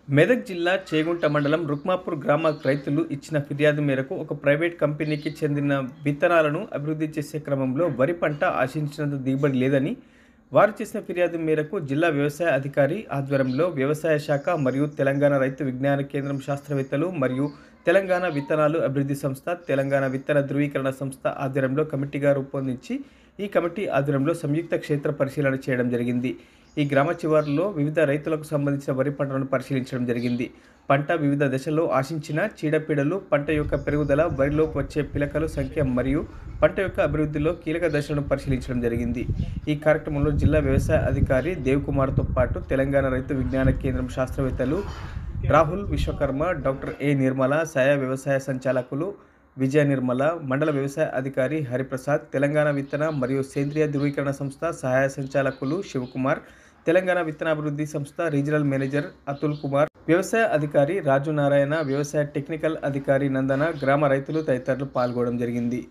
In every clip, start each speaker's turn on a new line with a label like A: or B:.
A: మెదక్ జిల్లా చేగుంట మండలం రుక్మాపూర్ గ్రామ రైతులు ఇచ్చిన ఫిర్యాదు మేరకు ఒక ప్రైవేట్ కంపెనీకి చెందిన విత్తనాలను అభివృద్ధి చేసే క్రమంలో వరి పంట ఆశించినంత దిగుబడి లేదని వారు చేసిన ఫిర్యాదు మేరకు జిల్లా వ్యవసాయ అధికారి ఆధ్వర్యంలో వ్యవసాయ శాఖ మరియు తెలంగాణ రైతు విజ్ఞాన కేంద్రం శాస్త్రవేత్తలు మరియు తెలంగాణ విత్తనాలు అభివృద్ధి సంస్థ, తెలంగాణ విత్తన ధృవీకరణ సంస్థ ఆధ్వర్యంలో కమిటీగా రూపొందించి ఈ కమిటీ ఆధ్వర్యంలో సంయుక్త క్షేత్ర పరిశీలన చేయడం జరిగింది. ఈ గ్రామ చివరిలో వివిధ రైతులకు సంబంధించిన వరి పంటలను పరిశీలించడం జరిగింది. పంట వివిధ దశల్లో ఆశించిన చీడపీడలు, పంట యొక్క పెరుగుదల, వరిలో వచ్చే పిలకల సంఖ్య మరియు పంట యొక్క అభివృద్ధిలో కీలక దశలను పరిశీలించడం జరిగింది. ఈ కార్యక్రమంలో జిల్లా వ్యవసాయ అధికారి దేవ్కుమార్తో పాటు తెలంగాణ రైతు విజ్ఞాన కేంద్రం శాస్త్రవేత్తలు రాహుల్ విశ్వకర్మ, డాక్టర్ ఏ నిర్మల, సహాయ వ్యవసాయ సంచాలకులు విజయ నిర్మల, మండల వ్యవసాయ అధికారి హరిప్రసాద్, తెలంగాణ విత్తన మరియు సేంద్రియ ధృవీకరణ సంస్థ సహాయ సంచాలకులు శివకుమార్, తెలంగాణ విత్తనాభివృద్ధి సంస్థ రీజనల్ మేనేజర్ అతుల్ కుమార్, వ్యవసాయ అధికారి రాజు నారాయణ, వ్యవసాయ టెక్నికల్ అధికారి నందన, గ్రామ రైతులు తదితరులు పాల్గొనడం జరిగింది.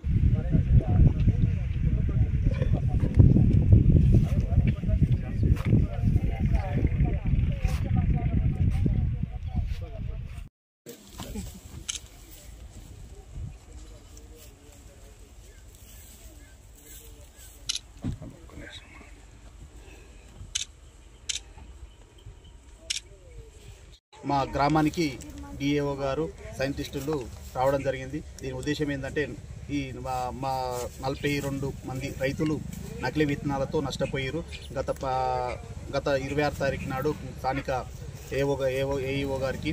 B: మా గ్రామానికి డిఏఓ గారు సైంటిస్టులు రావడం జరిగింది. దీని ఉద్దేశం ఏంటంటే ఈ మా 42 మంది రైతులు నకిలీ విత్తనాలతో నష్టపోయారు. గత 26 తారీఖు నాడు స్థానిక ఏఈఓ గారికి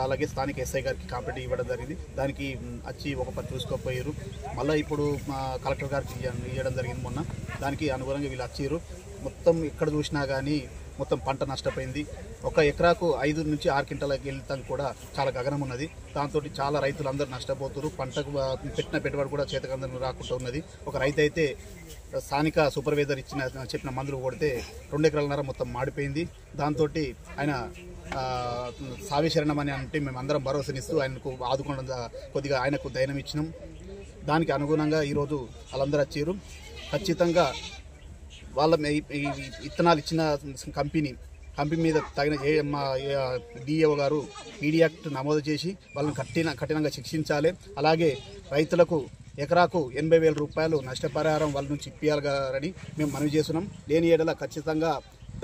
B: అలాగే స్థానిక ఎస్ఐ గారికి కంప్లైంట్ ఇవ్వడం జరిగింది. దానికి వచ్చి ఒక పని చూసుకోపోయారు. మళ్ళీ ఇప్పుడు మా కలెక్టర్ గారికి ఇవ్వడం జరిగింది మొన్న. దానికి అనుగుణంగా వీళ్ళు వచ్చారు. మొత్తం ఎక్కడ చూసినా కానీ మొత్తం పంట నష్టపోయింది. ఒక ఎకరాకు 5 నుంచి 6 క్వింటాలకు వెళ్తాం కూడా చాలా గగనం ఉన్నది. దాంతో చాలా రైతులందరూ నష్టపోతున్నారు. పంటకు పెట్టిన పెట్టుబడి కూడా చేతకందరం రాకుండా ఉన్నది. ఒక రైతు అయితే స్థానిక సూపర్వైజర్ చెప్పిన మందులు కొడితే 2 ఎకరాలన్నర మొత్తం మాడిపోయింది. దాంతో ఆయన సావేశరణం అని అంటే మేము అందరం భరోసానిస్తూ ఆయనకు ఆదుకోవడం కొద్దిగా ఆయనకు ధైర్యం ఇచ్చినాం. దానికి అనుగుణంగా ఈరోజు వాళ్ళందరూ వచ్చారు. ఖచ్చితంగా వాళ్ళ విత్తనాలు ఇచ్చిన కంపెనీ మీద తగిన మా డిఏఓ గారు పీడీ యాక్ట్ నమోదు చేసి వాళ్ళని కఠినంగా శిక్షించాలి. అలాగే రైతులకు ఎకరాకు 80,000 రూపాయలు నష్టపరిహారం వాళ్ళ నుంచి ఇప్పించాలని మేము మనవి చేస్తున్నాం. లేని ఏడల ఖచ్చితంగా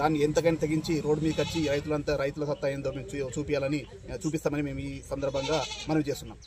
B: దాన్ని ఎంతకైనా తెగించి రోడ్డు మీదకి వచ్చి రైతుల సత్తా ఏందో మేము చూపిస్తామని మేము ఈ సందర్భంగా మనవి చేస్తున్నాం.